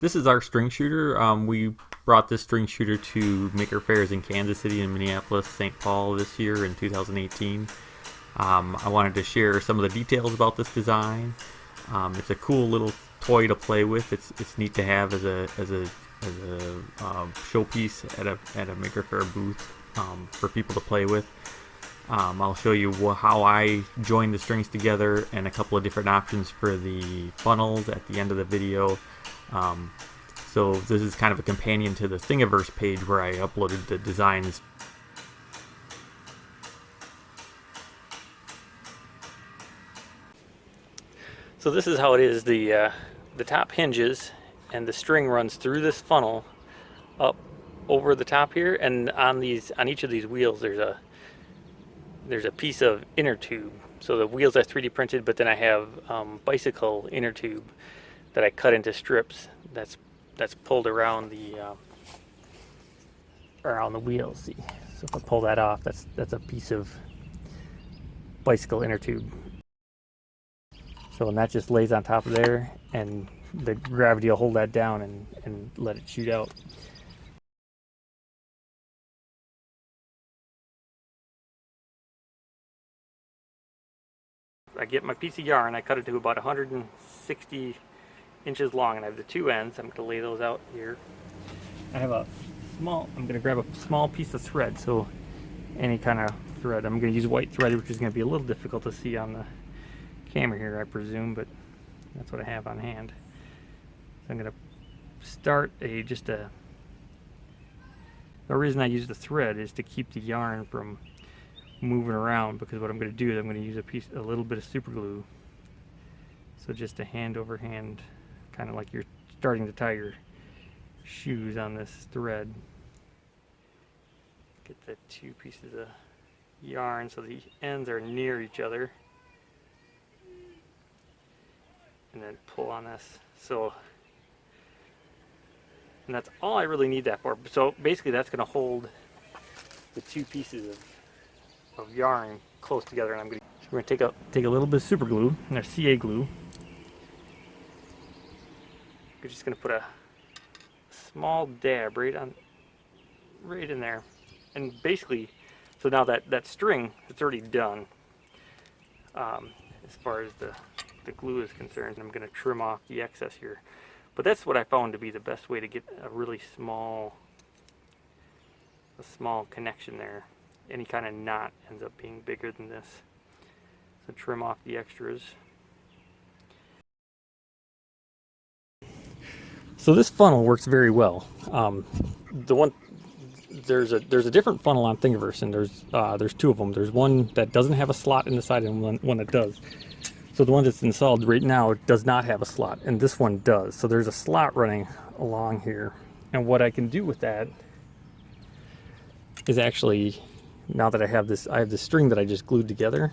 This is our string shooter. We brought this string shooter to Maker Fairs in Kansas City and Minneapolis, St. Paul this year in 2018. I wanted to share some of the details about this design. It's a cool little toy to play with. It's neat to have as a showpiece at a Maker Faire booth for people to play with. I'll show you how I joined the strings together and a couple of different options for the funnels at the end of the video. So this is kind of a companion to the Thingiverse page where I uploaded the designs. So this is how it is. The top hinges and the string runs through this funnel up over the top here, and on each of these wheels there's a piece of inner tube. So the wheels are 3D printed, but then I have bicycle inner tube that I cut into strips that's pulled around the wheels. See, so if I pull that off, that's a piece of bicycle inner tube. So and that just lays on top of there, and the gravity will hold that down and let it shoot out. I get my piece of yarn, I cut it to about 160 inches long, and I have the two ends. I'm going to lay those out here. I have I'm going to grab a small piece of thread, so any kind of thread. I'm going to use white thread, which is going to be a little difficult to see on the camera here, I presume, but that's what I have on hand. So I'm going to start the reason I use the thread is to keep the yarn from moving around, because what I'm going to do is I'm going to use a little bit of super glue. So just a hand over hand, kind of like you're starting to tie your shoes on this thread. Get the two pieces of yarn so the ends are near each other, and then pull on this. So, and that's all I really need that for. So basically that's going to hold the two pieces of yarn close together, and we're going to take a little bit of super glue, and there's CA glue. We're just going to put a small dab right in there, and basically, so now that string, it's already done as far as the glue is concerned. I'm going to trim off the excess here, but that's what I found to be the best way to get a really small connection there. Any kind of knot ends up being bigger than this, so trim off the extras. So this funnel works very well. There's a different funnel on Thingiverse, and there's two of them. There's one that doesn't have a slot in the side, and one that does. So the one that's installed right now does not have a slot, and this one does. So there's a slot running along here, and what I can do with that is actually, now that I have this string that I just glued together,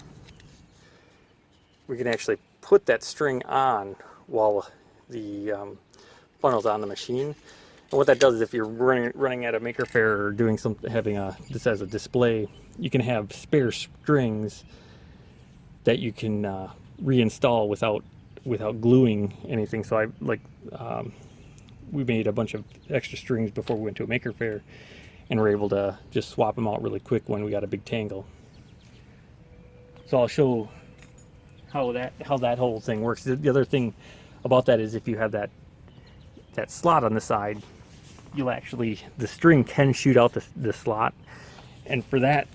we can actually put that string on while the funnel's on the machine. And what that does is, if you're running at a Maker Faire or doing this as a display, you can have spare strings that you can reinstall without gluing anything. So we made a bunch of extra strings before we went to a Maker Faire, and we're able to just swap them out really quick when we got a big tangle. So I'll show how that whole thing works. The other thing about that is, if you have that slot on the side, the string can shoot out the slot, and for that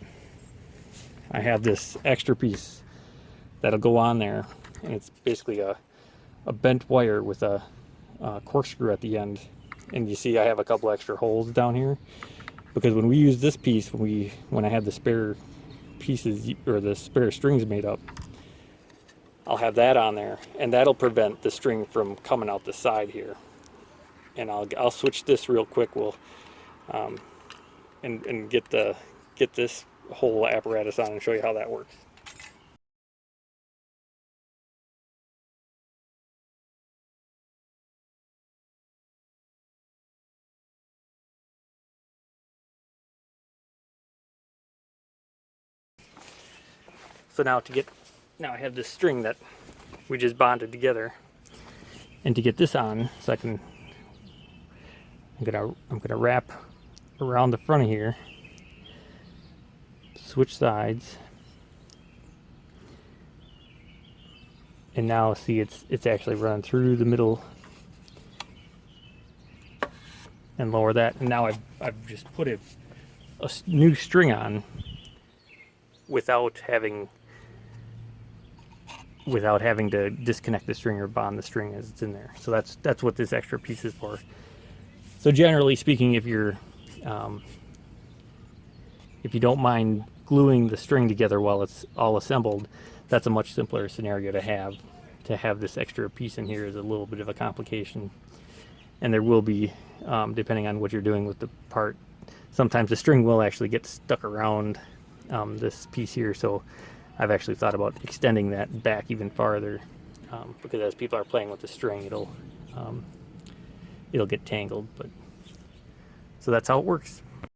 I have this extra piece that'll go on there, and it's basically a bent wire with a corkscrew at the end. And you see I have a couple extra holes down here, because when we use this piece, when I have the spare pieces or the spare strings made up, I'll have that on there, and that'll prevent the string from coming out the side here. And I'll switch this real quick. We'll and get this whole apparatus on and show you how that works. So now I have this string that we just bonded together, and to get this on, so I can I'm gonna wrap around the front of here, switch sides, and now see it's actually running through the middle, and lower that. And now I've just put a new string on without having to disconnect the string or bond the string as it's in there. So that's what this extra piece is for. So generally speaking, if you don't mind gluing the string together while it's all assembled, that's a much simpler scenario to have. To have this extra piece in here is a little bit of a complication, and there will be, depending on what you're doing with the part, sometimes the string will actually get stuck around this piece here. So I've actually thought about extending that back even farther, because as people are playing with the string, it'll get tangled. But so that's how it works.